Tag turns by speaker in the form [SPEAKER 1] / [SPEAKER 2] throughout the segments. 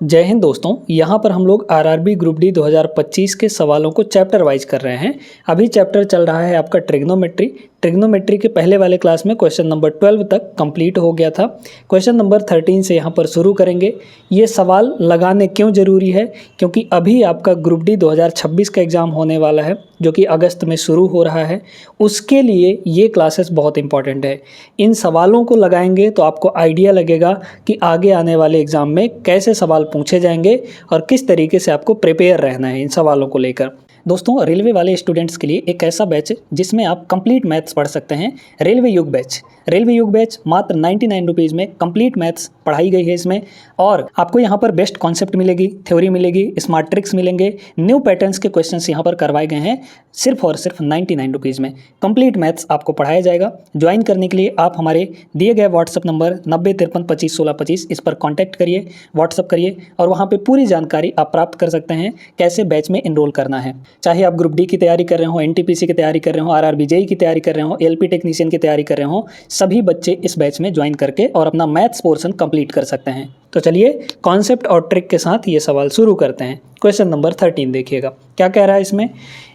[SPEAKER 1] जय हिंद दोस्तों, यहाँ पर हम लोग आरआरबी ग्रुप डी 2025 के सवालों को चैप्टर वाइज कर रहे हैं। अभी चैप्टर चल रहा है आपका ट्रिग्नोमेट्री के पहले वाले क्लास में क्वेश्चन नंबर 12 तक कंप्लीट हो गया था। क्वेश्चन नंबर 13 से यहाँ पर शुरू करेंगे। ये सवाल लगाने क्यों ज़रूरी है? क्योंकि अभी आपका ग्रुप डी 2026 का एग्ज़ाम होने वाला है जो कि अगस्त में शुरू हो रहा है। उसके लिए ये क्लासेस बहुत इंपॉर्टेंट है। इन सवालों को लगाएंगे तो आपको आइडिया लगेगा कि आगे आने वाले एग्ज़ाम में कैसे सवाल पूछे जाएंगे और किस तरीके से आपको प्रिपेयर रहना है इन सवालों को लेकर। दोस्तों, रेलवे वाले स्टूडेंट्स के लिए एक ऐसा बैच जिसमें आप कंप्लीट मैथ्स पढ़ सकते हैं, रेलवे युग बैच मात्र 99 रुपीज़ में कंप्लीट मैथ्स पढ़ाई गई है इसमें। और आपको यहाँ पर बेस्ट कॉन्सेप्ट मिलेगी, थ्योरी मिलेगी, स्मार्ट ट्रिक्स मिलेंगे, न्यू पैटर्न्स के क्वेश्चंस यहाँ पर करवाए गए हैं सिर्फ और सिर्फ 99 रुपीज़ में कंप्लीट मैथ्स आपको पढ़ाया जाएगा। ज्वाइन करने के लिए आप हमारे दिए गए व्हाट्सअप नंबर 9053251625 इस पर कॉन्टैक्ट करिए, व्हाट्सअप करिए और वहाँ पर पूरी जानकारी आप प्राप्त कर सकते हैं कैसे बैच में इनरोल करना है। चाहे आप ग्रुप डी की तैयारी कर रहे हो, एनटीपीसी की तैयारी कर रहे हो, आरआरबी जेईई की तैयारी कर रहे हो, एलपी टेक्नीशियन की तैयारी कर रहे हो, सभी बच्चे इस बैच में ज्वाइन करके और अपना मैथ्स पोर्शन कंप्लीट कर सकते हैं। तो चलिए कॉन्सेप्ट और ट्रिक के साथ ये सवाल शुरू करते हैं। क्वेश्चन नंबर 13 देखिएगा क्या कह रहा है।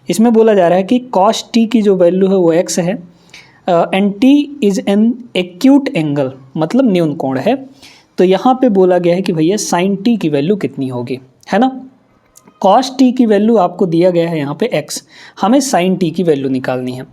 [SPEAKER 1] इसमें बोला जा रहा है कि कॉस टी की जो वैल्यू है वो एक्स है and T is an acute angle, मतलब न्यून कोण है। तो यहाँ पे बोला गया है कि भैया साइन टी की वैल्यू कितनी होगी, है ना। कॉस टी की वैल्यू आपको दिया गया है यहाँ पे x, हमें साइन टी की वैल्यू निकालनी है।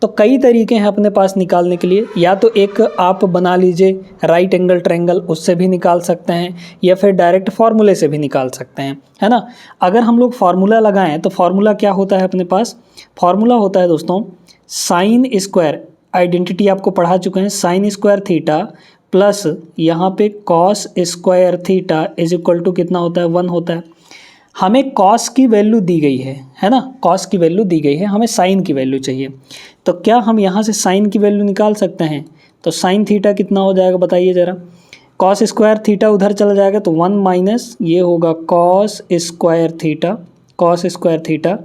[SPEAKER 1] तो कई तरीके हैं अपने पास निकालने के लिए। या तो एक आप बना लीजिए राइट एंगल ट्रायंगल, उससे भी निकाल सकते हैं, या फिर डायरेक्ट फार्मूले से भी निकाल सकते हैं, है ना। अगर हम लोग फार्मूला लगाएं तो फार्मूला क्या होता है अपने पास? फार्मूला होता है दोस्तों साइन स्क्वायर, आइडेंटिटी आपको पढ़ा चुके हैं, साइन स्क्वायर थीटा प्लस यहाँ पे cos square theta is equal to कितना होता है? 1 होता है। हमें कॉस की वैल्यू दी गई है ना, कॉस की वैल्यू दी गई है, हमें साइन की वैल्यू चाहिए। तो क्या हम यहाँ से साइन की वैल्यू निकाल सकते हैं? तो साइन थीटा कितना हो जाएगा बताइए ज़रा। कॉस स्क्वायर थीटा उधर चला जाएगा तो 1 माइनस ये होगा कॉस स्क्वायर थीटा,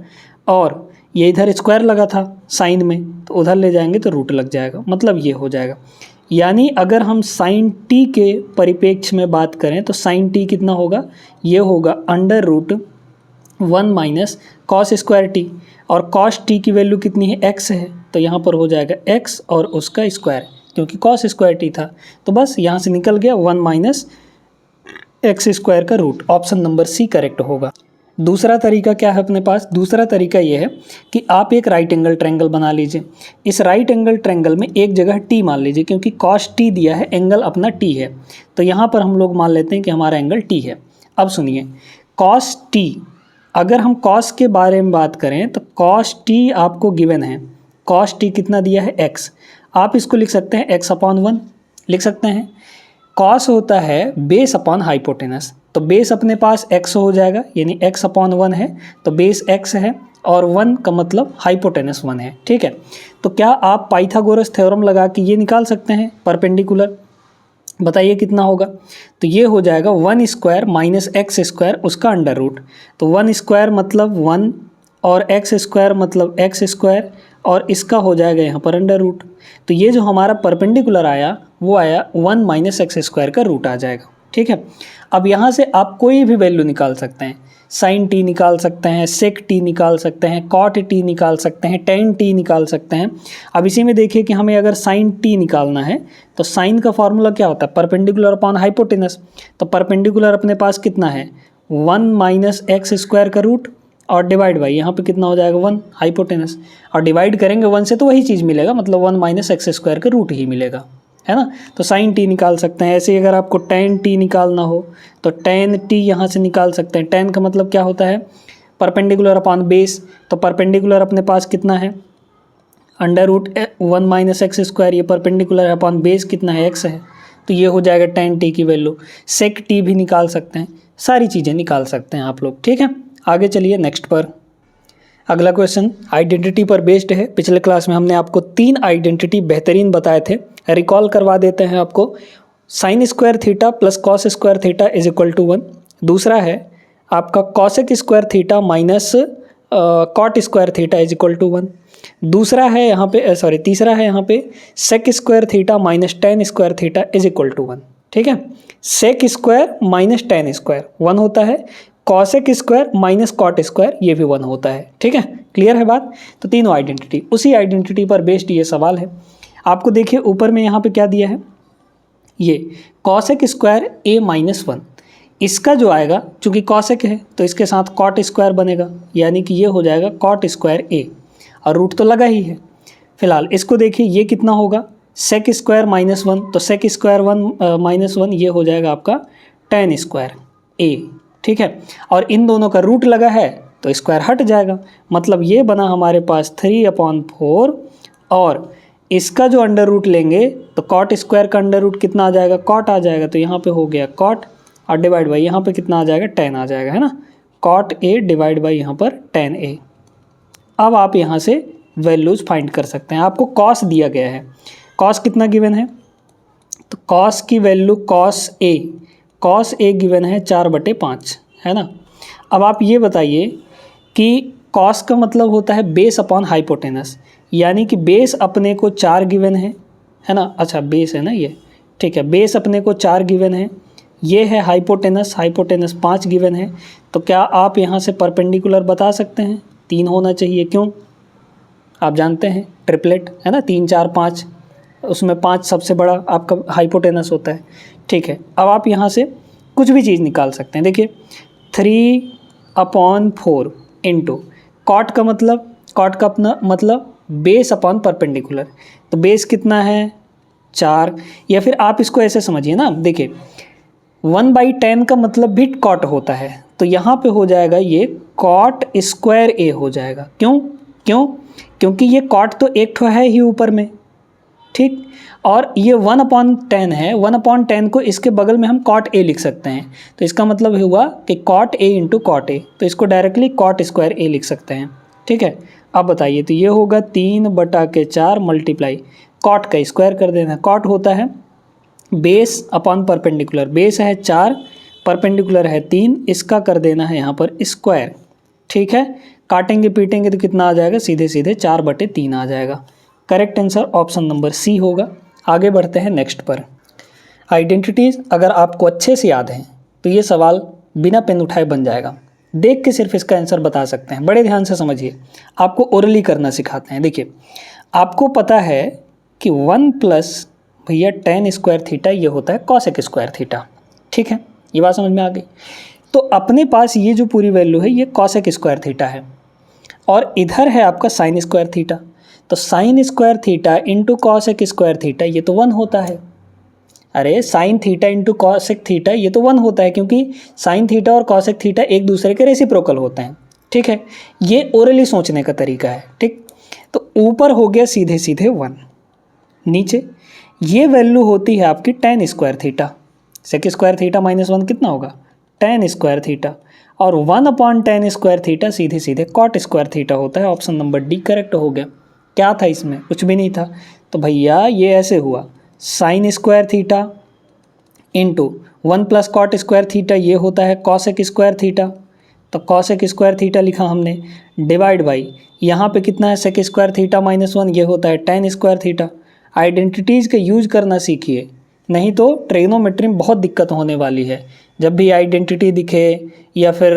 [SPEAKER 1] और ये इधर स्क्वायर लगा था साइन में तो उधर ले जाएंगे तो रूट लग जाएगा, मतलब ये हो जाएगा। यानी अगर हम साइन टी के परिप्रेक्ष्य में बात करें तो साइन टी कितना होगा? ये होगा under root 1 minus cos square t, और कॉस टी की वैल्यू कितनी है? x है, तो यहाँ पर हो जाएगा x और उसका स्क्वायर, क्योंकि कॉस स्क्वायर टी था तो बस यहाँ से निकल गया 1 माइनस एक्स स्क्वायर का root. Option number C correct होगा। दूसरा तरीका क्या है अपने पास? दूसरा तरीका ये है कि आप एक राइट एंगल ट्रायंगल बना लीजिए। इस राइट एंगल ट्रायंगल में एक जगह टी मान लीजिए, क्योंकि कॉस टी दिया है, एंगल अपना टी है, तो यहाँ पर हम लोग मान लेते हैं कि हमारा एंगल टी है। अब सुनिए, कॉस टी, अगर हम कॉस के बारे में बात करें तो कॉस टी आपको गिवन है, कॉस टी कितना दिया है? x। आप इसको लिख सकते हैं x/1 लिख सकते हैं। कॉस होता है बेस अपॉन हाइपोटेनस, तो बेस अपने पास x हो जाएगा, यानी x/1 है तो बेस x है और 1 का मतलब हाइपोटेनस 1 है, ठीक है। तो क्या आप पाइथागोरस थ्योरम लगा के ये निकाल सकते हैं परपेंडिकुलर? बताइए कितना होगा? तो ये हो जाएगा 1 स्क्वायर माइनस एक्स स्क्वायर उसका अंडर रूट। तो 1 स्क्वायर मतलब 1 और एक्स स्क्वायर मतलब एक्स स्क्वायर, और इसका हो जाएगा यहाँ पर अंडर रूट। तो ये जो हमारा परपेंडिकुलर आया वो आया 1 माइनस एक्स स्क्वायर का रूट आ जाएगा, ठीक है। अब यहाँ से आप कोई भी वैल्यू निकाल सकते हैं, साइन टी निकाल सकते हैं, सेक टी निकाल सकते हैं, कॉट टी निकाल सकते हैं, टेन टी निकाल सकते हैं। अब इसी में देखिए कि हमें अगर साइन टी निकालना है तो साइन का फॉर्मूला क्या होता है? Perpendicular upon hypotenuse. तो परपेंडिकुलर अपने पास कितना है? 1 माइनस एक्स स्क्वायर का रूट और डिवाइड बाई यहाँ पे कितना हो जाएगा? 1 हाइपोटेनस, और डिवाइड करेंगे 1 से तो वही चीज़ मिलेगा, मतलब 1 माइनस एक्स स्क्वायर का रूट ही मिलेगा, है ना। तो साइन टी निकाल सकते हैं। ऐसे ही अगर आपको टेन टी निकालना हो तो टेन टी यहाँ से निकाल सकते हैं। टेन का मतलब क्या होता है? परपेंडिकुलर अपॉन बेस, तो परपेंडिकुलर अपने पास कितना है? Under root 1 minus x square, ये परपेंडिकुलर अपॉन बेस कितना है? x है, तो ये हो जाएगा टेन टी की वैल्यू। सेक टी भी निकाल सकते हैं, सारी चीज़ें निकाल सकते हैं आप लोग, ठीक है। आगे चलिए नेक्स्ट पर। अगला क्वेश्चन आइडेंटिटी पर बेस्ड है। पिछले क्लास में हमने आपको 3 आइडेंटिटी बेहतरीन बताए थे, रिकॉल करवा देते हैं आपको। Sine square theta plus cos square theta is equal to 1। दूसरा है आपका cosec square theta minus cot square theta is equal to 1। तीसरा है यहाँ पे sec square theta minus tan square theta is equal to 1। ठीक है। Sec square minus tan square 1 होता है, cosec square minus cot square ये भी 1 होता है। ठीक है, क्लियर है बात। तो तीनों आइडेंटिटी, उसी आइडेंटिटी पर बेस्ड ये सवाल है। आपको देखिए ऊपर में यहाँ पे क्या दिया है, ये कॉसेक स्क्वायर ए माइनस 1, इसका जो आएगा चूँकि कॉसेक है तो इसके साथ कॉट स्क्वायर बनेगा, यानी कि ये हो जाएगा कॉट स्क्वायर ए, और रूट तो लगा ही है। फिलहाल इसको देखिए ये कितना होगा, सेक स्क्वायर माइनस 1, तो सेक स्क्वायर 1 माइनस 1 ये हो जाएगा आपका टेन स्क्वायर ए। ठीक है, और इन दोनों का रूट लगा है तो स्क्वायर हट जाएगा, मतलब ये बना हमारे पास 3/4, और इसका जो अंडर रूट लेंगे तो कॉट स्क्वायर का अंडर रूट कितना आ जाएगा, कॉट आ जाएगा, तो यहाँ पे हो गया कॉट, और डिवाइड बाई यहाँ पे कितना आ जाएगा, टेन आ जाएगा, है ना। कॉट ए डिवाइड बाई यहाँ पर टेन ए। अब आप यहाँ से वैल्यूज़ फाइंड कर सकते हैं। आपको कॉस दिया गया है, कॉस कितना गिवन है, तो कॉस की वैल्यू कॉस ए गिवन है 4/5, है ना। अब आप ये बताइए कि कॉस का मतलब होता है बेस अपॉन हाइपोटेनस, यानी कि बेस अपने को 4 गिवन है ना। अच्छा बेस है ना ये, ठीक है, बेस अपने को 4 गिवन है, ये है हाइपोटेनस 5 गिवन है। तो क्या आप यहाँ से परपेंडिकुलर बता सकते हैं, 3 होना चाहिए, क्यों, आप जानते हैं ट्रिपलेट है ना, 3 4 5, उसमें 5 सबसे बड़ा आपका हाइपोटेनस होता है। ठीक है, अब आप यहाँ से कुछ भी चीज़ निकाल सकते हैं। देखिए 3/4 इंटू कॉट का मतलब, कॉट का अपना मतलब बेस अपॉन परपेंडिकुलर, तो बेस कितना है 4, या फिर आप इसको ऐसे समझिए ना, देखिए 1/10 का मतलब भी कॉट होता है, तो यहाँ पे हो जाएगा ये कॉट स्क्वायर ए हो जाएगा। क्योंकि ये कॉट तो एक ठो है ही ऊपर में, ठीक, और ये 1/10 है, 1/10 को इसके बगल में हम कॉट ए लिख सकते हैं, तो इसका मतलब हुआ कि cot A into cot A, तो इसको डायरेक्टली कॉट स्क्वायर ए लिख सकते हैं। ठीक है, अब बताइए, तो ये होगा 3/4 मल्टीप्लाई कॉट का स्क्वायर कर देना। कॉट होता है बेस अपॉन परपेंडिकुलर, बेस है 4, परपेंडिकुलर है 3, इसका कर देना है यहाँ पर स्क्वायर। ठीक है, काटेंगे पीटेंगे तो कितना आ जाएगा, सीधे 4/3 आ जाएगा। Correct answer option number C होगा। आगे बढ़ते हैं नेक्स्ट पर। आइडेंटिटीज़ अगर आपको अच्छे से याद हैं तो ये सवाल बिना पेन उठाए बन जाएगा, देख के सिर्फ इसका आंसर बता सकते हैं। बड़े ध्यान से समझिए, आपको ओरली करना सिखाते हैं। देखिए आपको पता है कि 1 प्लस भैया टेन स्क्वायर थीटा ये होता है कॉसेक स्क्वायर थीटा। ठीक है, ये बात समझ में आ गई। तो अपने पास ये जो पूरी वैल्यू है ये कॉसेक स्क्वायर थीटा है, और इधर है आपका साइन स्क्वायर थीटा, तो sign square theta into cosec square theta ये तो 1 होता है। अरे sine theta into cosec theta ये तो 1 होता है, क्योंकि साइन थीटा और कॉसेक थीटा एक दूसरे के रेसिप्रोकल होते हैं। ठीक है, ये ओरली सोचने का तरीका है। ठीक, तो ऊपर हो गया सीधे 1, नीचे ये वैल्यू होती है आपकी tan square theta, sec square theta minus 1 कितना होगा, टेन स्क्वायर थीटा, और 1/10 स्क्वायर थीटा सीधे कॉट स्क्वायर थीटा होता है। ऑप्शन नंबर डी करेक्ट हो गया। क्या था इसमें, कुछ भी नहीं था, तो भैया ये ऐसे हुआ sine square theta into 1 plus cot square theta ये होता है कॉसेक स्क्वायर थीटा, तो कॉसेक स्क्वायर थीटा लिखा हमने, डिवाइड बाई यहाँ पे कितना है सेक स्क्वायर थीटा माइनस 1 ये होता है टेन स्क्वायर थीटा। आइडेंटिटीज़ का यूज करना सीखिए, नहीं तो ट्रिग्नोमेट्री में बहुत दिक्कत होने वाली है। जब भी आइडेंटिटी दिखे या फिर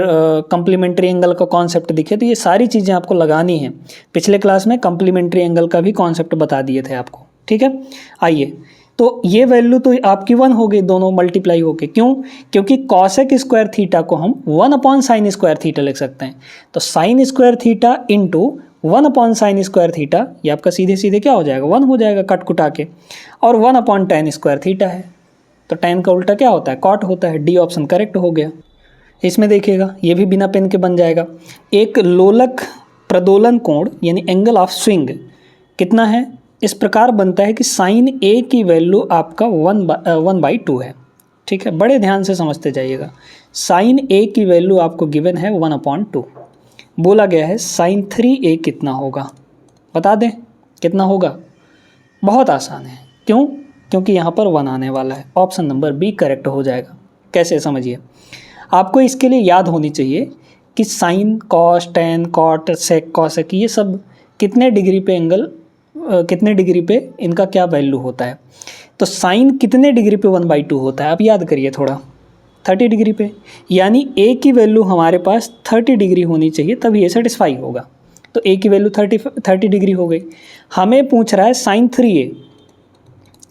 [SPEAKER 1] कम्प्लीमेंट्री एंगल का कॉन्सेप्ट दिखे तो ये सारी चीज़ें आपको लगानी है। पिछले क्लास में कम्प्लीमेंट्री एंगल का भी कॉन्सेप्ट बता दिए थे आपको। ठीक है, आइए, तो ये वैल्यू तो आपकी 1 हो गई, दोनों मल्टीप्लाई होके, क्यों, क्योंकि कॉसेक स्क्वायर थीटा को हम 1/sin स्क्वायर थीटा लिख सकते हैं, तो sign square theta into 1/sin square theta ये आपका सीधे क्या हो जाएगा, 1 हो जाएगा कट कुटा के, और 1/10 स्क्वायर थीटा है, तो टेन का उल्टा क्या होता है, कॉट होता है। डी ऑप्शन करेक्ट हो गया। इसमें देखिएगा ये भी बिना पेन के बन जाएगा। एक लोलक प्रदोलन कोण यानी एंगल ऑफ स्विंग कितना है, इस प्रकार बनता है कि साइन ए की वैल्यू आपका 1/2 है। ठीक है, बड़े ध्यान से समझते जाइएगा। साइन ए की वैल्यू आपको गिवन है 1/2, बोला गया है साइन 3a कितना होगा, बता दें कितना होगा। बहुत आसान है, क्यों, क्योंकि यहाँ पर 1 आने वाला है। ऑप्शन नंबर बी करेक्ट हो जाएगा। कैसे, समझिए, आपको इसके लिए याद होनी चाहिए कि साइन, कॉस, टेन, कॉट, सेक, कॉसेक ये सब कितने डिग्री पे एंगल, कितने डिग्री पे इनका क्या वैल्यू होता है। तो साइन कितने डिग्री पे 1/2 होता है, आप याद करिए थोड़ा, 30 डिग्री पे। यानी ए की वैल्यू हमारे पास 30 डिग्री होनी चाहिए, तभी ये सेटिस्फाई होगा। तो ए की वैल्यू 30 डिग्री हो गई। हमें पूछ रहा है साइन 3a,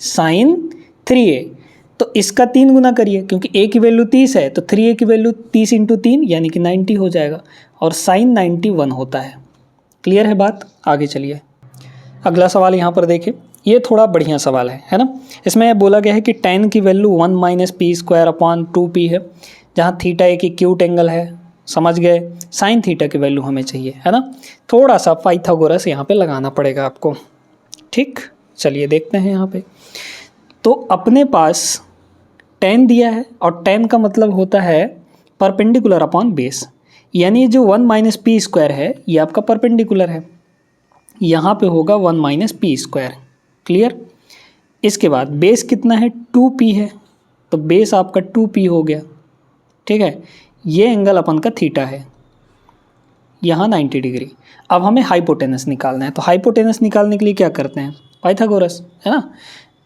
[SPEAKER 1] साइन 3a, तो इसका 3 गुना करिए, क्योंकि ए की वैल्यू 30 है, तो 3a की वैल्यू 30 × 3 यानी कि 90 हो जाएगा, और साइन 91 होता है। क्लियर है बात? आगे चलिए, अगला सवाल यहाँ पर देखिए, ये थोड़ा बढ़िया सवाल है ना। इसमें बोला गया है कि tan की वैल्यू 1 - p²/2p है, जहाँ थीटा एक एक्यूट एंगल है, समझ गए। साइन थीटा की वैल्यू हमें चाहिए, है ना। थोड़ा सा पाइथागोरस यहाँ पे लगाना पड़ेगा आपको, ठीक। चलिए देखते हैं यहाँ पे। तो अपने पास tan दिया है, और tan का मतलब होता है परपेंडिकुलर अपॉन बेस, यानी जो 1 - p² है ये आपका परपेंडिकुलर है, यहाँ पे होगा 1 - p²। क्लियर। इसके बाद बेस कितना है, 2p है, तो बेस आपका 2p हो गया, ठीक है। ये एंगल अपन का थीटा है, यहाँ 90 डिग्री। अब हमें हाइपोटेनस निकालना है, तो हाइपोटेनस निकालने के लिए क्या करते हैं, पाइथागोरस, है ना।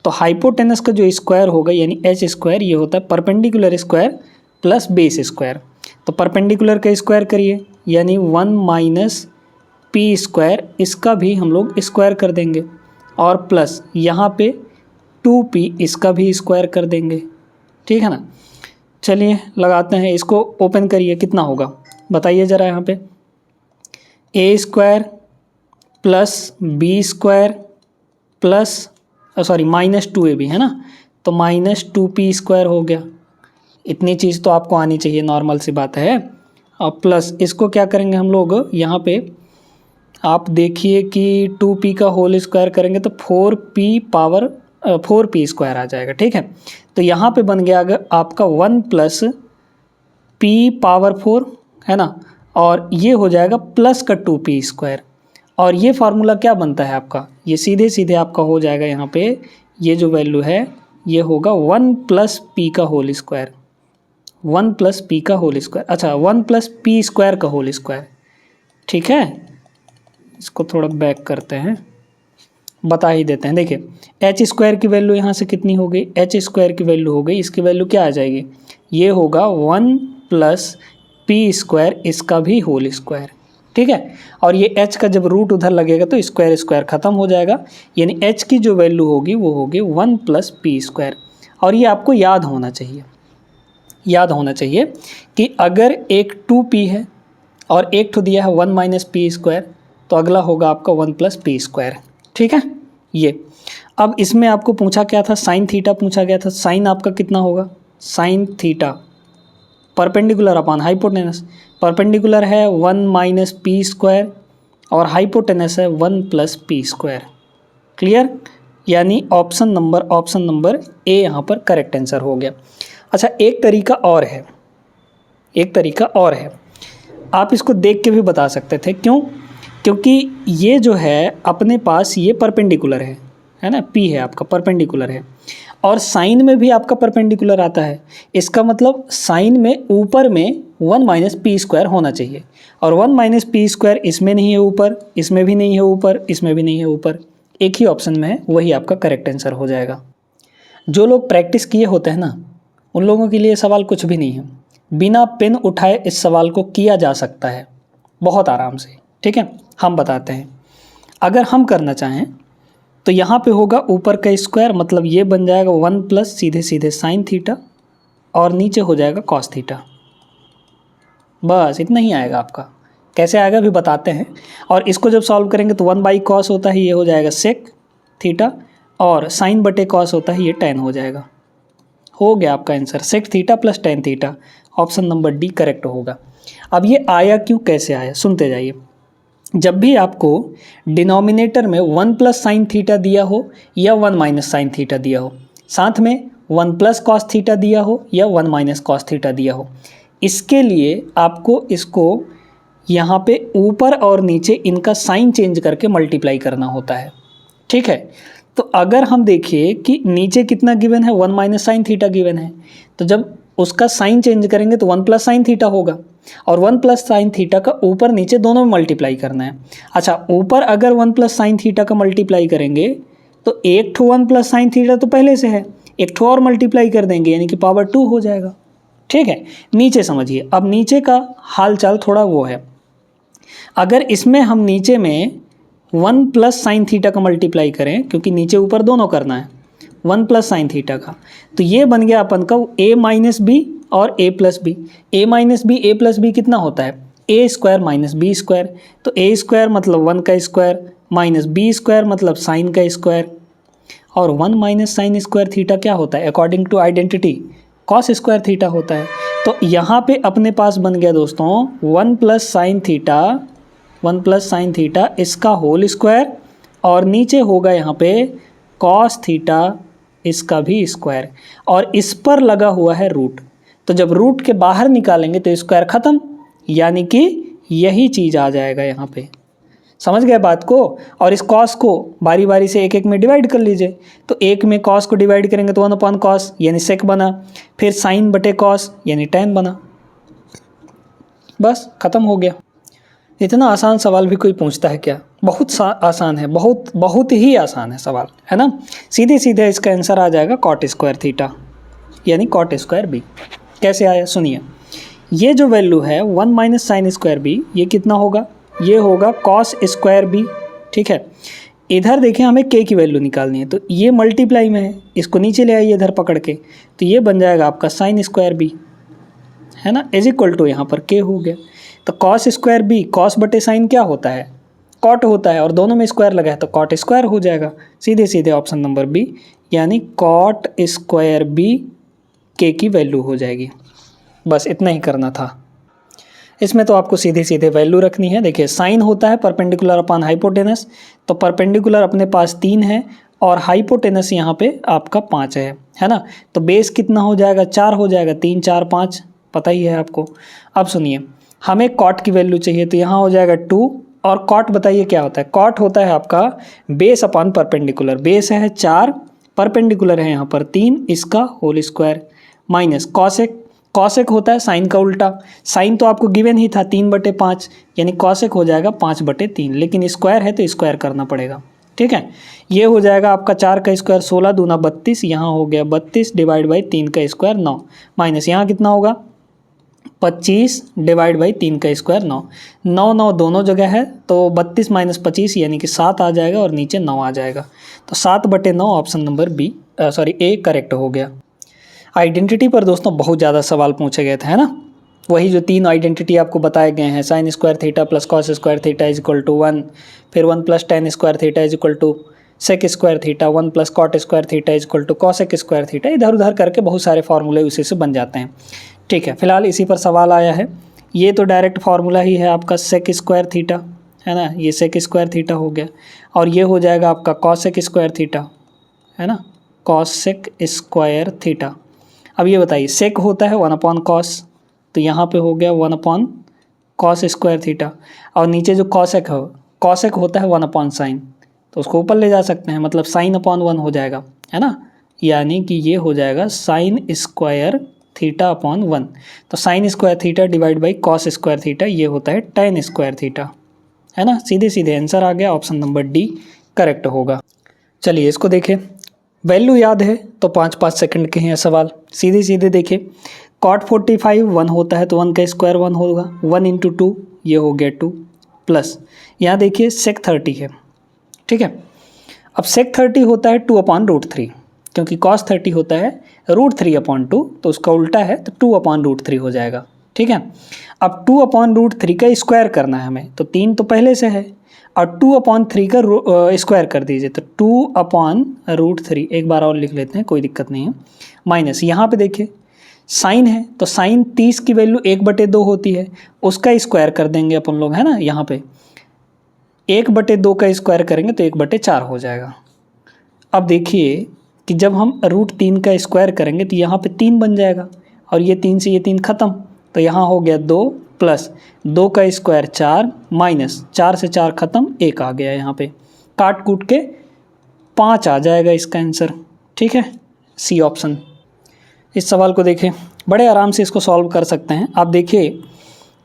[SPEAKER 1] तो हाइपोटेनस का जो स्क्वायर होगा यानी h², ये होता है perpendicular square plus base square. तो परपेंडिकुलर का स्क्वायर करिए, यानी 1 - p², इसका भी हम लोग स्क्वायर कर देंगे, और प्लस यहाँ पे 2p, इसका भी स्क्वायर कर देंगे, ठीक है ना। चलिए लगाते हैं, इसको ओपन करिए, कितना होगा बताइए ज़रा यहाँ पे, a² plus b² plus -2ab है ना, तो -2p² हो गया। इतनी चीज़ तो आपको आनी चाहिए, नॉर्मल सी बात है। और प्लस इसको क्या करेंगे हम लोग, यहाँ पे आप देखिए कि 2p का होल स्क्वायर करेंगे तो 4p² आ जाएगा, ठीक है। तो यहाँ पे बन गया अगर आपका 1 + p⁴, है ना, और ये हो जाएगा प्लस का 2p², और ये फार्मूला क्या बनता है आपका, ये सीधे सीधे आपका हो जाएगा, यहाँ पे ये जो वैल्यू है ये होगा 1 + p का होल स्क्वायर, 1 + p का होल स्क्वायर, अच्छा 1 + p² का होल स्क्वायर, ठीक है। इसको थोड़ा बैक करते हैं, बता ही देते हैं। देखिए h² की वैल्यू यहाँ से कितनी हो गई, h² की वैल्यू हो गई, इसकी वैल्यू क्या आ जाएगी, ये होगा 1 + p², इसका भी होल स्क्वायर, ठीक है। और ये h का जब रूट उधर लगेगा तो स्क्वायर स्क्वायर ख़त्म हो जाएगा, यानी h की जो वैल्यू होगी वो होगी 1 + p²। और ये आपको याद होना चाहिए, याद होना चाहिए कि अगर एक 2p है और एक तो दिया है 1 - p², तो अगला होगा आपका 1 + p², ठीक है। ये अब इसमें आपको पूछा क्या था, साइन थीटा पूछा गया था। साइन आपका कितना होगा, sine theta perpendicular upon hypotenuse, perpendicular है 1 - p² और हाइपोटेनस है 1 + p²। क्लियर, यानी ऑप्शन नंबर ए यहाँ पर करेक्ट आंसर हो गया। अच्छा एक तरीका और है, एक तरीका और है, आप इसको देख के भी बता सकते थे, क्यों, क्योंकि ये जो है अपने पास ये परपेंडिकुलर है ना, p है आपका परपेंडिकुलर है, और साइन में भी आपका परपेंडिकुलर आता है। इसका मतलब साइन में ऊपर में 1 - p² होना चाहिए, और 1 - p² इसमें नहीं है ऊपर, इसमें भी नहीं है ऊपर, इसमें भी नहीं है ऊपर, एक ही ऑप्शन में है, वही आपका करेक्ट आंसर हो जाएगा। जो लोग प्रैक्टिस किए होते हैं ना, उन लोगों के लिए सवाल कुछ भी नहीं है, बिना पेन उठाए इस सवाल को किया जा सकता है बहुत आराम से, ठीक है। हम बताते हैं, अगर हम करना चाहें तो यहाँ पे होगा ऊपर का स्क्वायर, मतलब ये बन जाएगा 1 + सीधे सीधे साइन थीटा, और नीचे हो जाएगा कॉस थीटा, बस इतना ही आएगा आपका। कैसे आएगा भी बताते हैं। और इसको जब सॉल्व करेंगे तो 1/cos होता है, ये हो जाएगा सेक थीटा, और साइन बटे कॉस होता है, ये tan हो जाएगा। हो गया आपका answer, sec theta plus tan theta, option number D correct होगा। अब ये आया क्यों, कैसे आया, सुनते जाइए। जब भी आपको डिनोमिनेटर में 1 + sin थीटा दिया हो या 1 - sin थीटा दिया हो, साथ में 1 + cos थीटा दिया हो या 1 - cos थीटा दिया हो, इसके लिए आपको इसको यहाँ पे ऊपर और नीचे इनका साइन चेंज करके मल्टीप्लाई करना होता है, ठीक है। तो अगर हम देखिए कि नीचे कितना गिवन है, 1 - sin थीटा गिवन है, तो जब उसका साइन चेंज करेंगे तो 1 + sin थीटा होगा, और 1 + sin थीटा का ऊपर नीचे दोनों में मल्टीप्लाई करना है। अच्छा ऊपर अगर 1 + sin थीटा का मल्टीप्लाई करेंगे तो एक ठो 1 प्लस साइन थीटा तो पहले से है, एक ठो और मल्टीप्लाई कर देंगे यानी कि पावर 2 हो जाएगा। ठीक है, नीचे समझिए, अब नीचे का हाल चाल थोड़ा वो है, अगर इसमें हम नीचे में 1 प्लस साइन थीटा का मल्टीप्लाई करें, क्योंकि नीचे ऊपर दोनों करना है 1 प्लस साइन थीटा का, तो ये बन गया अपन का a माइनस बी और a plus B. A minus B A plus B कितना होता है, A square minus B square, तो ए स्क्वायर मतलब 1 का स्क्वायर माइनस बी स्क्वायर मतलब साइन का स्क्वायर, और 1 माइनस साइन स्क्वायर थीटा क्या होता है according to identity, cos square theta होता है। तो यहाँ पे अपने पास बन गया दोस्तों 1 plus sine theta, 1 plus sine theta इसका होल स्क्वायर, और नीचे होगा यहाँ पे कॉस थीटा इसका भी स्क्वायर, और इस पर लगा हुआ है रूट। तो जब रूट के बाहर निकालेंगे तो स्क्वायर ख़त्म, यानी कि यही चीज़ आ जाएगा यहाँ पे। समझ गए बात को। और इस कॉस को बारी बारी से एक एक में डिवाइड कर लीजिए, तो एक में कॉस को डिवाइड करेंगे तो 1 अपॉन कॉस यानी सेक बना, फिर साइन बटे कॉस यानी टैन बना, बस ख़त्म हो गया। इतना आसान सवाल भी कोई पूछता है क्या? बहुत आसान है, बहुत ही आसान है सवाल, है ना। सीधे सीधे इसका आंसर आ जाएगा कॉट स्क्वायर थीटा यानी कॉट स्क्वायर बी। कैसे आया सुनिए, ये जो वैल्यू है 1 माइनस साइन स्क्वायर बी, ये कितना होगा, ये होगा कॉस स्क्वायर बी। ठीक है, इधर देखिए हमें के की वैल्यू निकालनी है, तो ये मल्टीप्लाई में है, इसको नीचे ले आइए इधर पकड़ के, तो ये बन जाएगा आपका साइन स्क्वायर बी, है ना, इज इक्वल टू यहाँ पर के हो गया। तो कॉस स्क्वायर बी, कॉस बटे साइन क्या होता है, कॉट होता है, और दोनों में स्क्वायर लगा है तो कॉट स्क्वायर हो जाएगा। सीधे सीधे ऑप्शन नंबर बी यानी कॉट स्क्वायर बी के की वैल्यू हो जाएगी। बस इतना ही करना था। इसमें तो आपको सीधे सीधे वैल्यू रखनी है। देखिए साइन होता है परपेंडिकुलर अपॉन हाइपोटेनस, तो परपेंडिकुलर अपने पास 3 है और हाइपोटेनस यहाँ पे आपका 5 है ना। तो बेस कितना हो जाएगा, 4 हो जाएगा, 3 4 5 पता ही है आपको। अब सुनिए, हमें कॉट की वैल्यू चाहिए, तो यहाँ हो जाएगा 2, और कॉट बताइए क्या होता है, कॉट होता है आपका बेस अपॉन परपेंडिकुलर, बेस है 4, परपेंडिकुलर है यहाँ पर 3, इसका whole square, minus cosec, cosec होता है साइन का उल्टा, साइन तो आपको गिवन ही था 3/5 यानी कॉसेक हो जाएगा 5/3, लेकिन स्क्वायर है तो स्क्वायर करना पड़ेगा। ठीक है, ये हो जाएगा आपका 4 का स्क्वायर 16 दूना 32, यहाँ हो गया 32 डिवाइड बाई 3 का स्क्वायर 9, माइनस यहाँ कितना होगा 25 डिवाइड बाई 3 का स्क्वायर 9, 9 9 दोनों जगह है, तो 32 माइनस 25 यानी कि 7 आ जाएगा और नीचे 9 आ जाएगा। तो 7/9 option number B A correct हो गया। आइडेंटिटी पर दोस्तों बहुत ज़्यादा सवाल पूछे गए थे, है ना। वही जो 3 आइडेंटिटी आपको बताए गए हैं, sine square theta plus cos square theta is equal to 1, फिर 1 plus tan square theta is equal to sec square theta, 1 plus cot square theta is equal to cosec square theta, इधर उधर करके बहुत सारे फार्मूले उसी से बन जाते हैं। ठीक है, फिलहाल इसी पर सवाल आया है। ये तो डायरेक्ट फार्मूला ही है आपका सेक स्क्वायर थीटा, है ना, ये सेक स्क्वायर थीटा हो गया, और ये हो जाएगा आपका कॉसेक स्क्वायर थीटा, है ना, कॉसेक स्क्वायर थीटा। अब ये बताइए सेक होता है 1 अपॉन कॉस, तो यहाँ पे हो गया 1 अपॉन कॉस स्क्वायर थीटा, और नीचे जो कॉसेक है, कॉसेक होता है 1 अपॉन साइन, तो उसको ऊपर ले जा सकते हैं, मतलब साइन अपॉन 1 हो जाएगा, है ना, यानी कि ये हो जाएगा साइन स्क्वायर थीटा अपॉन 1। तो sign square theta divide by cos square theta, ये होता है टेन स्क्वायर थीटा, है ना। सीधे सीधे आंसर आ गया, ऑप्शन नंबर डी करेक्ट होगा। चलिए इसको देखें, वैल्यू याद है तो 5-5 सेकंड के हैं सवाल। सीधे सीधे देखिए, कॉट 45 1 होता है तो 1 का स्क्वायर 1 होगा, 1 इंटू 2 ये हो गया 2, प्लस यहाँ देखिए सेक 30 है। ठीक है, अब सेक 30 होता है 2/√3, क्योंकि कॉस 30 होता है √3/2, तो उसका उल्टा है तो 2/√3 हो जाएगा। ठीक है, अब 2/√3 का स्क्वायर करना है हमें, तो 3 तो पहले से है, और 2/3 का स्क्वायर कर दीजिए, तो 2/√3 एक बार और लिख लेते हैं, कोई दिक्कत नहीं है, माइनस यहाँ पे देखिए साइन है, तो साइन 30 की वैल्यू 1/2 होती है, उसका स्क्वायर कर देंगे अपन लोग, है ना। यहाँ पे 1/2 का स्क्वायर करेंगे तो 1/4 हो जाएगा। अब देखिए कि जब हम √3 का स्क्वायर करेंगे तो यहाँ पे 3 बन जाएगा, और ये 3 से ये 3 ख़त्म, तो यहाँ हो गया 2 प्लस 2 का स्क्वायर 4 माइनस 4 से 4 ख़त्म, 1 आ गया यहाँ पे, काट कूट के 5 आ जाएगा इसका आंसर। ठीक है, सी ऑप्शन। इस सवाल को देखें, बड़े आराम से इसको सॉल्व कर सकते हैं। आप देखिए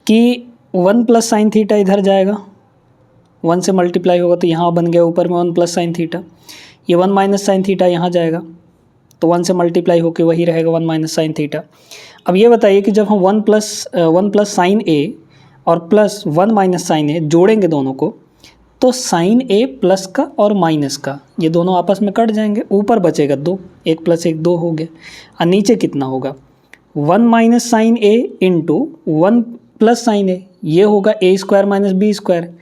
[SPEAKER 1] कि 1 प्लस साइन थीटा इधर जाएगा, 1 से मल्टीप्लाई होगा तो यहाँ बन गया ऊपर में 1 प्लस साइन थीटा, ये 1 माइनस साइन थीटा यहाँ जाएगा, तो 1 से मल्टीप्लाई होकर वही रहेगा 1 माइनस साइन थीटा। अब ये बताइए कि जब हम 1 प्लस साइन ए और प्लस 1 माइनस साइन ए जोड़ेंगे दोनों को, तो साइन ए प्लस का और माइनस का ये दोनों आपस में कट जाएंगे, ऊपर बचेगा 2, 1 प्लस 1 2 हो गया, और नीचे कितना होगा 1 माइनस साइन ए इंटू 1 प्लस साइन ए, ये होगा ए स्क्वायर माइनस बी स्क्वायर।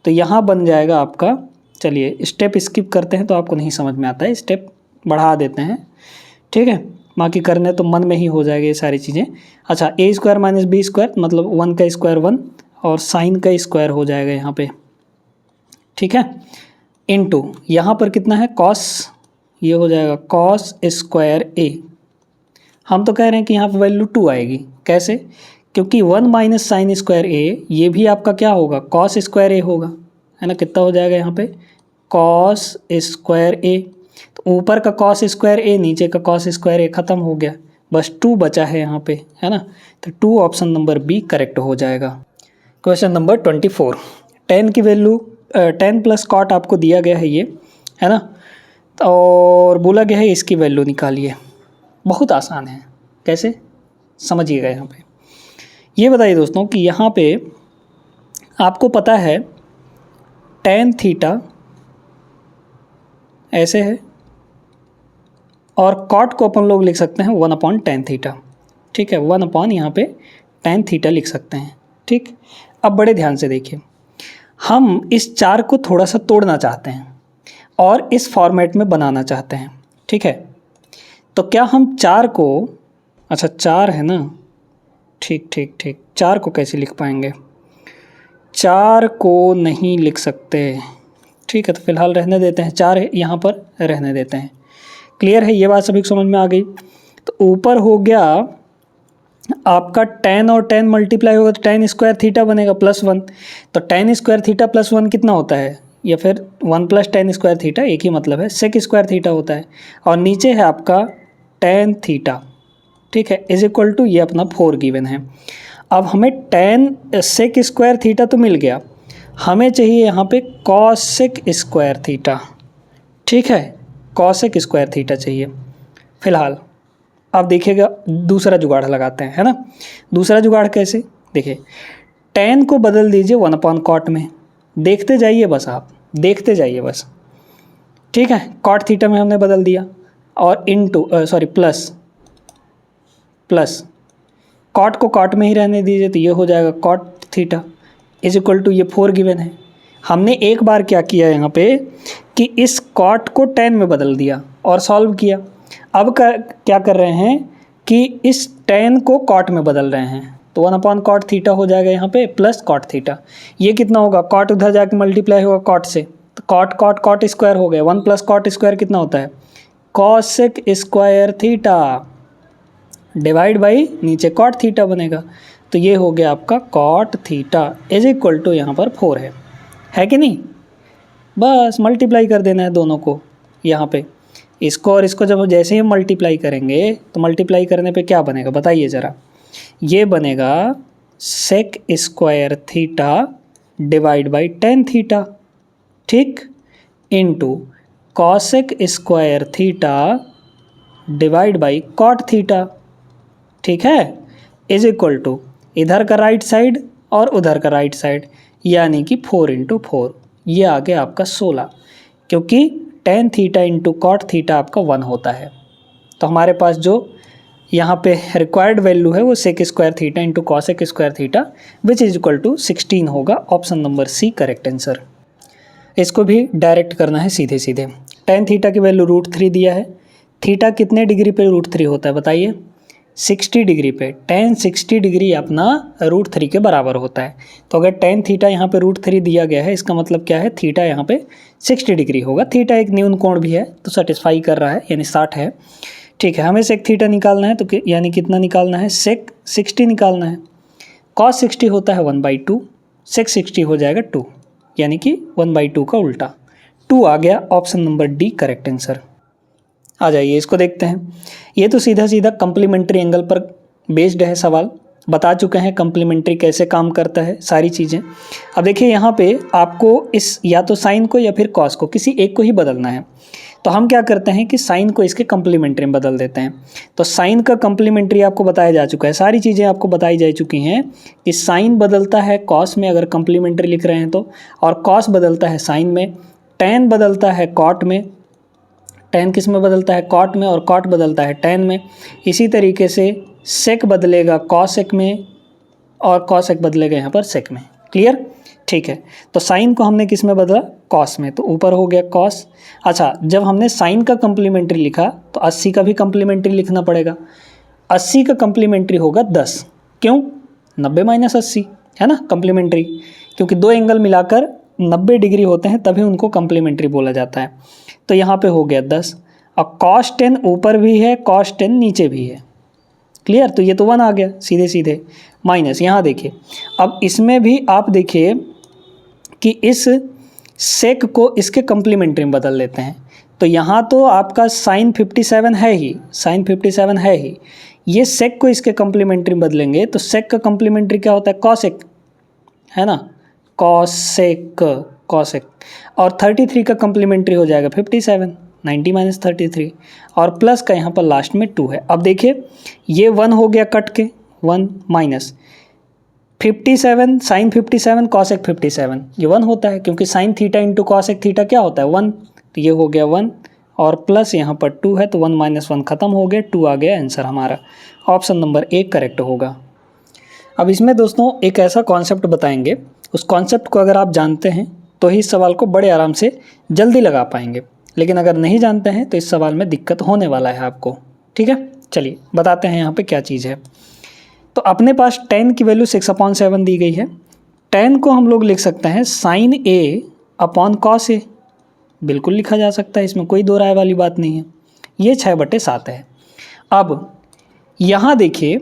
[SPEAKER 1] तो यहाँ बन जाएगा आपका, चलिए स्टेप स्किप करते हैं तो आपको नहीं समझ में आता है, स्टेप बढ़ा देते हैं, ठीक है, बाकी करने तो मन में ही हो जाएगा ये सारी चीज़ें। अच्छा, ए स्क्वायर माइनस बी स्क्वायर मतलब 1 का स्क्वायर 1 और साइन का स्क्वायर हो जाएगा यहाँ पे, ठीक है, इनटू यहाँ पर कितना है कॉस, ये हो जाएगा कॉस स्क्वायर ए। हम तो कह रहे हैं कि यहाँ पर वैल्यू 2 आएगी, कैसे, क्योंकि 1 माइनस साइन स्क्वायर ए ये भी आपका क्या होगा कॉस स्क्वायर ए होगा, है ना, कितना हो जाएगा यहाँ पे कॉस स्क्वायर ए। तो ऊपर का कॉस स्क्वायर ए, नीचे का कॉस स्क्वायर ए ख़त्म हो गया, बस 2 बचा है यहाँ पे, है ना। तो 2 ऑप्शन नंबर बी करेक्ट हो जाएगा। क्वेश्चन नंबर 24, tan की वैल्यू tan प्लस कॉट आपको दिया गया है ये, है ना, और बोला गया है इसकी वैल्यू निकालिए। बहुत आसान है, कैसे समझिएगा। यहाँ पे ये बताइए दोस्तों कि यहाँ पे आपको पता है tan थीटा ऐसे है और कॉट को अपन लोग लिख सकते हैं 1/tan थीटा, ठीक है, 1 यहाँ पे tan थीटा लिख सकते हैं, ठीक। अब बड़े ध्यान से देखिए, हम इस 4 को थोड़ा सा तोड़ना चाहते हैं और इस फॉर्मेट में बनाना चाहते हैं, ठीक है। तो क्या हम 4 को, अच्छा 4 है ना, ठीक ठीक ठीक, 4 को कैसे लिख पाएंगे, 4 को नहीं लिख सकते, ठीक है, तो फिलहाल रहने देते हैं, 4 यहाँ पर रहने देते हैं। क्लियर है, ये बात सभी को समझ में आ गई। तो ऊपर हो गया आपका tan और tan मल्टीप्लाई होगा तो tan स्क्वायर थीटा बनेगा +1, तो tan स्क्वायर थीटा +1 कितना होता है, या फिर 1 प्लस tan स्क्वायर थीटा, एक ही मतलब है, sec स्क्वायर थीटा होता है, और नीचे है आपका tan थीटा, ठीक है, इज इक्वल टू ये अपना 4 गिवन है। अब हमें tan sec स्क्वायर थीटा तो मिल गया, हमें चाहिए यहाँ पे cosec स्क्वायर थीटा, ठीक है, cosec स्क्वायर थीटा चाहिए फिलहाल। अब देखिएगा दूसरा जुगाड़ लगाते हैं, है ना। दूसरा जुगाड़ कैसे, देखिए tan को बदल दीजिए 1/cot में, देखते जाइए बस, आप देखते जाइए बस, ठीक है। cot थीटा में हमने बदल दिया और इनटू प्लस cot को cot में ही रहने दीजिए, तो ये हो जाएगा cot theta is equal to ये 4 गिवन है। हमने एक बार क्या किया यहाँ पे कि इस cot को tan में बदल दिया और सॉल्व किया। अब क्या कर रहे हैं कि इस tan को cot में बदल रहे हैं, तो 1/cot थीटा हो जाएगा यहाँ पे प्लस cot थीटा। ये कितना होगा, cot उधर जाके मल्टीप्लाई होगा cot से, तो cot स्क्वायर हो गया, 1 प्लस cot स्क्वायर कितना होता है cosec square theta divide by नीचे cot थीटा बनेगा। तो ये हो गया आपका cot theta is equal to यहाँ पर 4 है कि नहीं। बस मल्टीप्लाई कर देना है दोनों को, यहाँ पे इसको और इसको जब जैसे ही मल्टीप्लाई करेंगे तो मल्टीप्लाई करने पे क्या बनेगा बताइए ज़रा, ये बनेगा sec square theta divide by tan theta, ठीक, into cosec square theta divide by cot theta, ठीक है, इज इक्वल टू इधर का राइट साइड और उधर का राइट साइड, यानी कि 4 × 4, ये आ गया आपका 16, क्योंकि tan theta into cot theta आपका 1 होता है। तो हमारे पास जो यहाँ पे रिक्वायर्ड वैल्यू है वो sec square theta into cosec square theta which is equal to 16 होगा। Option number C correct answer. इसको भी डायरेक्ट करना है सीधे सीधे। tan थीटा की वैल्यू √3 दिया है, थीटा कितने डिग्री पे √3 होता है बताइए, 60 डिग्री पे, tan 60 डिग्री अपना √3 के बराबर होता है। तो अगर tan थीटा यहाँ पे √3 दिया गया है, इसका मतलब क्या है, थीटा यहाँ पे 60 डिग्री होगा। थीटा एक न्यून कोण भी है तो सेटिस्फाई कर रहा है, यानी 60 है, ठीक है। हमें sec थीटा निकालना है, तो यानी कितना निकालना है, sec 60 निकालना है। cos 60 होता है 1/2, sec 60 हो जाएगा 2, यानी कि 1/2 का उल्टा 2 आ गया। Option number D correct answer. आ जाइए इसको देखते हैं। ये तो सीधा सीधा कम्प्लीमेंट्री एंगल पर बेस्ड है सवाल, बता चुके हैं कम्प्लीमेंट्री कैसे काम करता है सारी चीज़ें। अब देखिए यहाँ पे आपको इस या तो साइन को या फिर कॉस को किसी एक को ही बदलना है। तो हम क्या करते हैं कि साइन को इसके कम्प्लीमेंट्री में बदल देते हैं। तो साइन का कम्प्लीमेंट्री आपको बताया जा चुका है, सारी चीज़ें आपको बताई जा चुकी हैं कि साइन बदलता है कॉस में अगर कम्प्लीमेंट्री लिख रहे हैं तो, और कॉस बदलता है साइन में, टैन बदलता है कॉट में, टैन किस में बदलता है कॉट में, और कॉट बदलता है टैन में। इसी तरीके से सेक बदलेगा कॉसेक में और कॉसेक बदलेगा यहाँ पर सेक में। क्लियर? ठीक है, तो साइन को हमने किस में बदला, कॉस में, तो ऊपर हो गया कॉस। अच्छा, जब हमने साइन का कम्प्लीमेंट्री लिखा तो 80 का भी कम्प्लीमेंट्री लिखना पड़ेगा। 80 का कम्प्लीमेंट्री होगा 10, क्यों? 90 माइनस 80 है ना कम्प्लीमेंट्री, क्योंकि दो एंगल मिलाकर 90 डिग्री होते हैं तभी उनको कम्प्लीमेंट्री बोला जाता है। तो यहाँ पे हो गया 10, और cos 10 ऊपर भी है cos 10 नीचे भी है। क्लियर? तो ये तो 1 आ गया सीधे सीधे, माइनस यहाँ देखिए। अब इसमें भी आप देखिए कि इस सेक को इसके कम्प्लीमेंट्री में बदल लेते हैं। तो यहाँ तो आपका साइन 57 है ही, साइन 57 है ही, ये सेक को इसके कम्प्लीमेंट्री में बदलेंगे तो सेक का कम्प्लीमेंट्री क्या होता है, कॉसेक, है ना, कॉसेक, कॉसेक। और 33 का कम्प्लीमेंट्री हो जाएगा 57, 90 माइनस 33, और प्लस का यहाँ पर लास्ट में 2 है। अब देखिए ये 1 हो गया कट के, 1 माइनस 57, साइन 57 कॉसेक 57, ये 1 होता है क्योंकि sine theta into cosec theta क्या होता है 1, तो ये हो गया 1, और प्लस यहाँ पर 2 है तो 1 माइनस 1 खत्म हो गया, 2 आ गया आंसर हमारा। ऑप्शन नंबर 1 करेक्ट होगा। अब इसमें दोस्तों एक ऐसा कॉन्सेप्ट बताएंगे, उस कॉन्सेप्ट को अगर आप जानते हैं तो ही इस सवाल को बड़े आराम से जल्दी लगा पाएंगे, लेकिन अगर नहीं जानते हैं तो इस सवाल में दिक्कत होने वाला है आपको। ठीक है, चलिए बताते हैं यहाँ पे क्या चीज़ है। तो अपने पास tan की वैल्यू 6/7 दी गई है। tan को हम लोग लिख सकते हैं sine A upon cos A, बिल्कुल लिखा जा सकता है, इसमें कोई दो राय वाली बात नहीं है। ये 6/7 है। अब यहाँ देखिए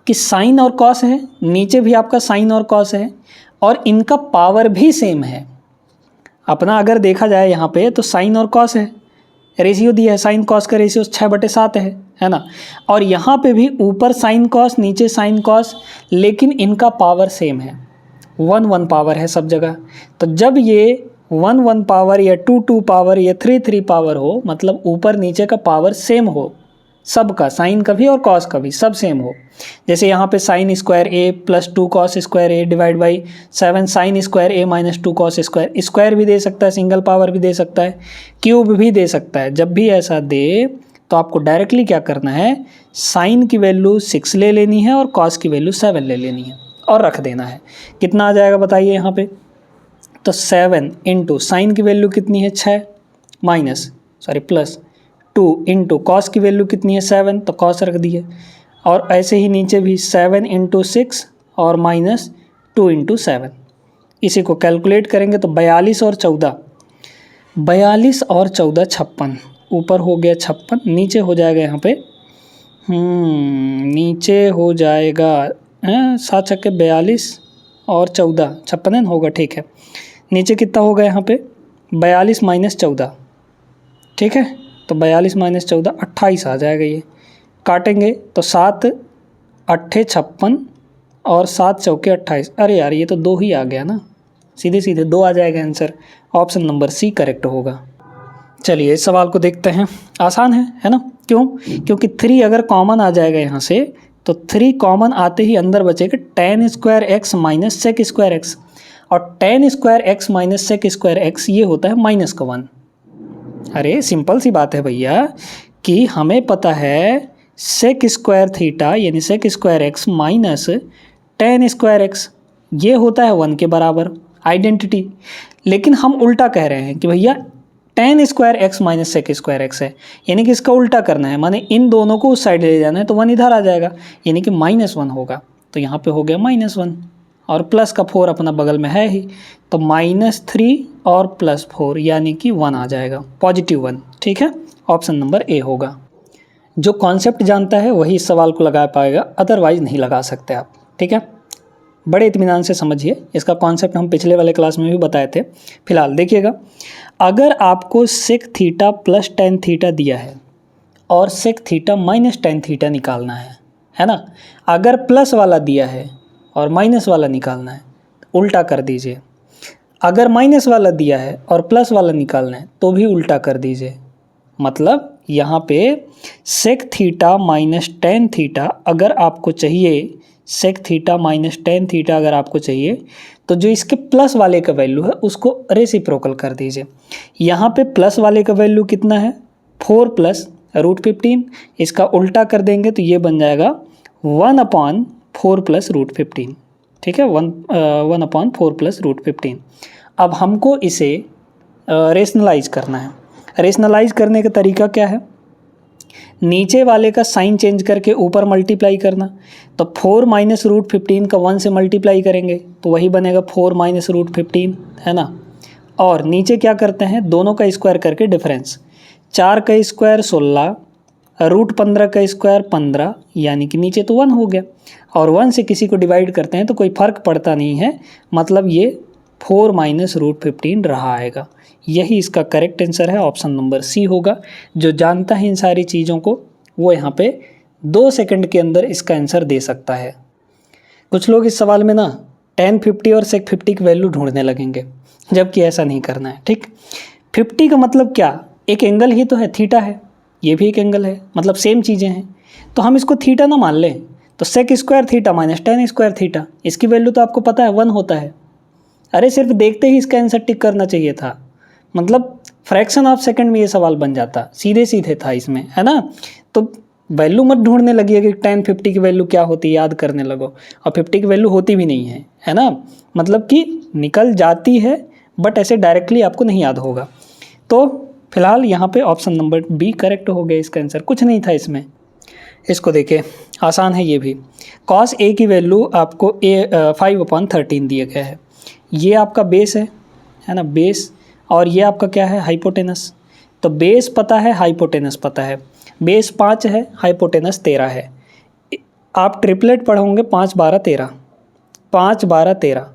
[SPEAKER 1] कि साइन और कॉस है, नीचे भी आपका साइन और कॉस है, और इनका पावर भी सेम है। अपना अगर देखा जाए यहाँ पे तो साइन और कॉस है, रेशियो दिया है, साइन कॉस का रेशियो 6/7 है ना। और यहाँ पे भी ऊपर साइन कॉस नीचे साइन कॉस, लेकिन इनका पावर सेम है, 1 पावर है सब जगह। तो जब ये 1 पावर या 2 पावर या 3 पावर हो, मतलब ऊपर नीचे का पावर सेम हो सबका, साइन का भी और कॉस का भी सब सेम हो। जैसे यहाँ पे sine square A plus 2 cos square A divide by 7 sine square A minus 2 cos square, square भी दे सकता है, सिंगल पावर भी दे सकता है, क्यूब भी दे सकता है। जब भी ऐसा दे तो आपको डायरेक्टली क्या करना है, साइन की वैल्यू 6 ले लेनी है और कॉस की वैल्यू 7 ले लेनी है और रख देना है। कितना आ जाएगा बताइए यहाँ पे, तो 7 इंटू साइन की वैल्यू कितनी है 6 माइनस प्लस 2 इंटू कॉस की वैल्यू कितनी है 7, तो कॉस रख दिए, और ऐसे ही नीचे भी 7 इंटू 6 और माइनस 2 इंटू 7। इसी को कैलकुलेट करेंगे तो 42 और 14, 42 और 14 56, ऊपर हो गया 56, नीचे हो जाएगा यहाँ पे नीचे हो जाएगा 7 छक्के 42 और 14 56 होगा। ठीक है, नीचे कितना होगा यहाँ पे 42 माइनस 14, ठीक है, तो 42 माइनस 14 28 आ जाएगा। ये काटेंगे तो 7 8 56 और 7 चौके 28, अरे यार ये तो 2 ही आ गया ना, सीधे सीधे 2 आ जाएगा answer. Option number C correct होगा। चलिए इस सवाल को देखते हैं, आसान है ना, क्यों? क्योंकि 3 अगर कॉमन आ जाएगा यहाँ से तो 3 कॉमन आते ही अंदर बचेगा tan square x minus sec square x, और tan square x minus sec square x ये होता है -1। अरे सिंपल सी बात है भैया कि हमें पता है सेक स्क्वायर थीटा यानी sec square x minus tan square x ये होता है 1 के बराबर, आइडेंटिटी। लेकिन हम उल्टा कह रहे हैं कि भैया tan square x minus sec square x है, यानी कि इसका उल्टा करना है, माने इन दोनों को उस साइड ले जाना है तो 1 इधर आ जाएगा, यानी कि -1 होगा। तो यहाँ पे हो गया -1 और प्लस का 4 अपना बगल में है ही, तो -3 और +4 यानी कि 1 आ जाएगा, +1। ठीक है, ऑप्शन नंबर A होगा। जो कॉन्सेप्ट जानता है वही इस सवाल को लगा पाएगा, अदरवाइज नहीं लगा सकते आप। ठीक है, बड़े इत्मीनान से समझिए, इसका कॉन्सेप्ट हम पिछले वाले क्लास में भी बताए थे। फिलहाल देखिएगा, अगर आपको sec theta plus tan theta दिया है और sec theta minus tan theta निकालना है ना, अगर प्लस वाला दिया है और माइनस वाला निकालना है उल्टा कर दीजिए, अगर माइनस वाला दिया है और प्लस वाला निकालना है तो भी उल्टा कर दीजिए, मतलब यहाँ पे sec theta minus tan theta अगर आपको चाहिए, sec theta minus tan theta अगर आपको चाहिए तो जो इसके प्लस वाले का वैल्यू है उसको रेसिप्रोकल कर दीजिए। यहाँ पे प्लस वाले का वैल्यू कितना है 4 प्लस √15, इसका उल्टा कर देंगे तो ये बन जाएगा 1/4 प्लस √15। ठीक है, 1/4 प्लस √15। अब हमको इसे रेशनलाइज करना है। रेशनलाइज करने का तरीका क्या है, नीचे वाले का साइन चेंज करके ऊपर मल्टीप्लाई करना। तो 4 माइनस √15 का 1 से मल्टीप्लाई करेंगे तो वही बनेगा 4 माइनस √15, है ना। और नीचे क्या करते हैं, दोनों का स्क्वायर करके डिफरेंस, 4 का स्क्वायर 16, √15 का स्क्वायर 15, यानी कि नीचे तो 1 हो गया। और 1 से किसी को डिवाइड करते हैं तो कोई फ़र्क पड़ता नहीं है, मतलब ये 4 माइनस √15 रहा आएगा। यही इसका करेक्ट आंसर है, ऑप्शन नंबर सी होगा। जो जानता है इन सारी चीज़ों को वो यहाँ पे 2 सेकंड के अंदर इसका आंसर दे सकता है। कुछ लोग इस सवाल में ना tan 50 और sec 50 की वैल्यू ढूंढने लगेंगे, जबकि ऐसा नहीं करना है। ठीक, 50 का मतलब क्या, एक एंगल ही तो है, थीटा है, ये भी एक एंगल है, मतलब सेम चीज़ें हैं। तो हम इसको थीटा ना मान लें तो sec square theta minus tan square theta, इसकी वैल्यू तो आपको पता है 1 होता है। अरे सिर्फ देखते ही इसका आंसर टिक करना चाहिए था, मतलब फ्रैक्शन ऑफ सेकंड में ये सवाल बन जाता, सीधे सीधे था इसमें, है ना। तो वैल्यू मत ढूंढने लगी कि tan 50 की वैल्यू क्या होती है, याद करने लगो। और 50 की वैल्यू होती भी नहीं है ना, मतलब कि निकल जाती है बट ऐसे डायरेक्टली आपको नहीं याद होगा। तो फिलहाल यहाँ पे ऑप्शन नंबर बी करेक्ट हो गया इसका आंसर, कुछ नहीं था इसमें। इसको देखिए, आसान है ये भी। cos a की वैल्यू आपको 5/13 दिया गया है। ये आपका बेस है ना, बेस, और ये आपका क्या है, हाइपोटेनस। तो बेस पता है, हाइपोटेनस पता है। बेस 5 है, हाइपोटेनस 13 है। आप ट्रिपलेट पढ़ोगे 5 12 13, 5 12 13,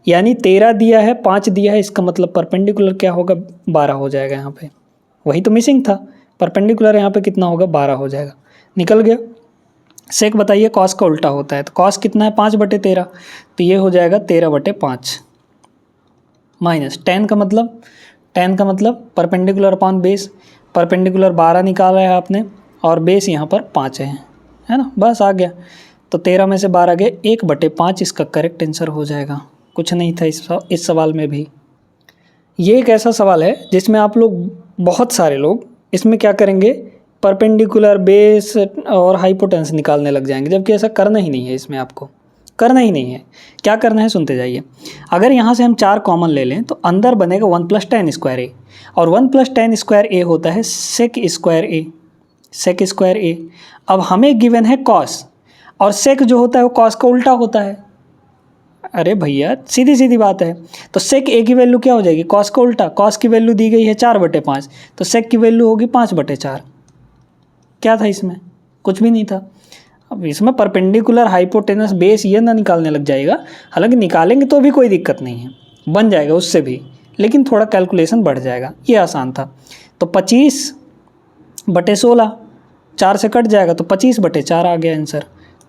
[SPEAKER 1] यानी 13 दिया है 5 दिया है, इसका मतलब परपेंडिकुलर क्या होगा, 12 हो जाएगा। यहाँ पे वही तो मिसिंग था, परपेंडिकुलर यहाँ पे कितना होगा, 12 हो जाएगा, निकल गया। सेक बताइए, कॉस का उल्टा होता है, तो कॉस कितना है 5/13, तो ये हो जाएगा 13/5 माइनस टेन का मतलब परपेंडिकुलर अपॉन बेस, परपेंडिकुलर 12 निकाला है आपने और बेस यहाँ पर 5 है ना, बस आ गया। तो 13 में से 12 गए, 1/5 इसका करेक्ट आंसर हो जाएगा। कुछ नहीं था इस सवाल में भी। ये एक ऐसा सवाल है जिसमें आप लोग, बहुत सारे लोग इसमें क्या करेंगे, परपेंडिकुलर, बेस और हाइपोटेनस निकालने लग जाएंगे, जबकि ऐसा करना ही नहीं है, इसमें आपको करना ही नहीं है। क्या करना है सुनते जाइए। अगर यहाँ से हम 4 कॉमन ले लें तो अंदर बनेगा 1 + tan स्क्वायर ए, और 1 + tan स्क्वायर ए होता है सेक स्क्वायर ए, सेक स्क्वायर ए। अब हमें गिवन है कॉस, और सेक जो होता है वो कॉस का उल्टा होता है। अरे भैया सीधी सीधी बात है। तो सेक ए की वैल्यू क्या हो जाएगी, कॉस का उल्टा। कॉस की वैल्यू दी गई है 4/5, तो सेक की वैल्यू होगी 5/4। क्या था इसमें, कुछ भी नहीं था। अब इसमें परपेंडिकुलर, हाइपोटेनस, बेस ये ना निकालने लग जाएगा। हालांकि निकालेंगे तो भी कोई दिक्कत नहीं है, बन जाएगा उससे भी, लेकिन थोड़ा कैलकुलेशन बढ़ जाएगा। ये आसान था। तो 25/16, 4 से कट जाएगा तो 25/4 आ गया आंसर।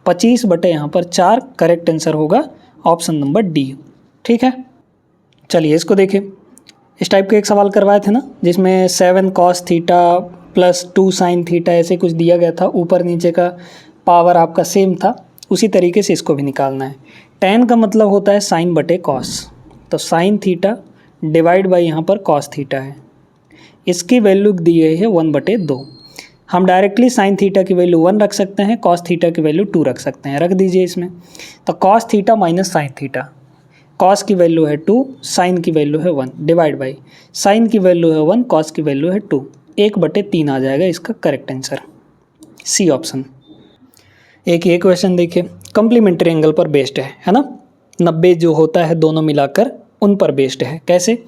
[SPEAKER 1] 25 यहाँ पर 4 करेक्ट आंसर होगा, ऑप्शन नंबर डी। ठीक है, चलिए इसको देखिए। इस टाइप का एक सवाल करवाए थे ना, जिसमें 7 cos थीटा + 2 sin थीटा ऐसे कुछ दिया गया था, ऊपर नीचे का पावर आपका सेम था। उसी तरीके से इसको भी निकालना है। tan का मतलब होता है sin/cos, तो sin थीटा डिवाइड बाई यहाँ पर cos थीटा है। इसकी वैल्यू दी गई है 1/2। हम डायरेक्टली sin थीटा की वैल्यू 1 रख सकते हैं, cos थीटा की वैल्यू 2 रख सकते हैं, रख दीजिए इसमें। तो cos theta minus sin theta, cos की वैल्यू है 2, sin की वैल्यू है 1, डिवाइड बाई sin की वैल्यू है 1, cos की वैल्यू है 2, 1/3 आ जाएगा इसका करेक्ट आंसर, सी ऑप्शन। एक ये क्वेश्चन देखिए, कम्प्लीमेंट्री एंगल पर बेस्ड है ना, 90 जो होता है दोनों मिलाकर उन पर बेस्ड है। कैसे,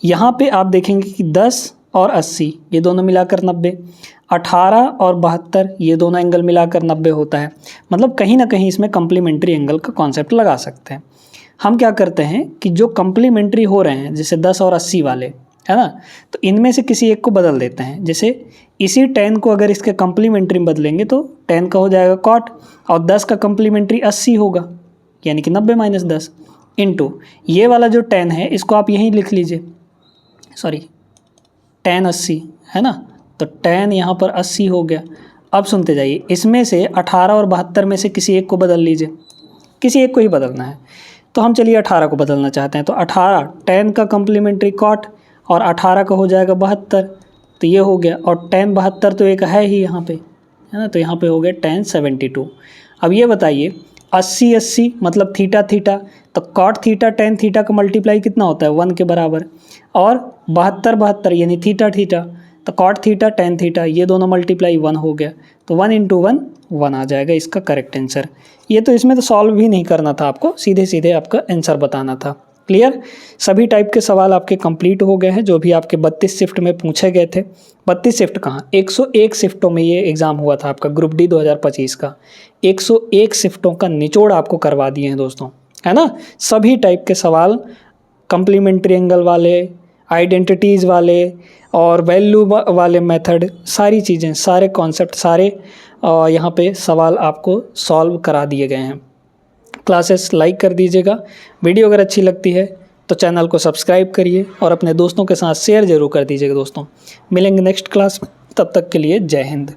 [SPEAKER 1] यहाँ पे आप देखेंगे कि 10 और 80 ये दोनों मिलाकर 90, 18 और 72 ये दोनों एंगल मिलाकर 90 होता है। मतलब कहीं ना कहीं इसमें कम्प्लीमेंट्री एंगल का कॉन्सेप्ट लगा सकते हैं। हम क्या करते हैं कि जो कम्प्लीमेंट्री हो रहे हैं, जैसे 10 और 80 वाले, है ना, तो इनमें से किसी एक को बदल देते हैं। जैसे इसी tan को अगर इसके कम्प्लीमेंट्री में बदलेंगे तो tan का हो जाएगा cot, और 10 का कम्प्लीमेंट्री 80 होगा, यानी कि 90 - 10 इंटू ये वाला जो tan है इसको आप यहीं लिख लीजिए, सॉरी tan 80 है ना, तो tan यहाँ पर 80 हो गया। अब सुनते जाइए, इसमें से 18 और 72 में से किसी एक को बदल लीजिए, किसी एक को ही बदलना है। तो हम चलिए 18 को बदलना चाहते हैं, तो 18 tan का कम्प्लीमेंट्री कॉट और 18 का हो जाएगा 72, तो ये हो गया। और tan 72 तो एक है ही यहाँ पे, है ना, तो यहाँ पे हो गया tan 72। अब ये बताइए 80 मतलब थीटा थीटा, तो कॉट थीटा tan थीटा का मल्टीप्लाई कितना होता है 1 के बराबर, और 72 यानी थीटा थीटा, तो कॉट थीटा tan थीटा, ये दोनों मल्टीप्लाई 1 हो गया, तो 1 × 1 1 आ जाएगा इसका करेक्ट आंसर। ये तो इसमें तो सॉल्व भी नहीं करना था आपको, सीधे सीधे आपका आंसर बताना था। क्लियर? सभी टाइप के सवाल आपके कंप्लीट हो गए हैं जो भी आपके 32 शिफ्ट में पूछे गए थे। 32 शिफ्ट कहाँ, 101 शिफ्टों में ये एग्ज़ाम हुआ था आपका ग्रुप डी 2025 का। 101 शिफ्टों का निचोड़ आपको करवा दिए हैं दोस्तों, है ना। सभी टाइप के सवाल, कम्प्लीमेंट्री एंगल वाले, आइडेंटिटीज़ वाले और वैल्यू वाले मेथड, सारी चीज़ें, सारे कॉन्सेप्ट, सारे यहाँ पे सवाल आपको सॉल्व करा दिए गए हैं। क्लासेस लाइक कर दीजिएगा, वीडियो अगर अच्छी लगती है तो चैनल को सब्सक्राइब करिए और अपने दोस्तों के साथ शेयर ज़रूर कर दीजिएगा दोस्तों। मिलेंगे नेक्स्ट क्लास में, तब तक के लिए जय हिंद।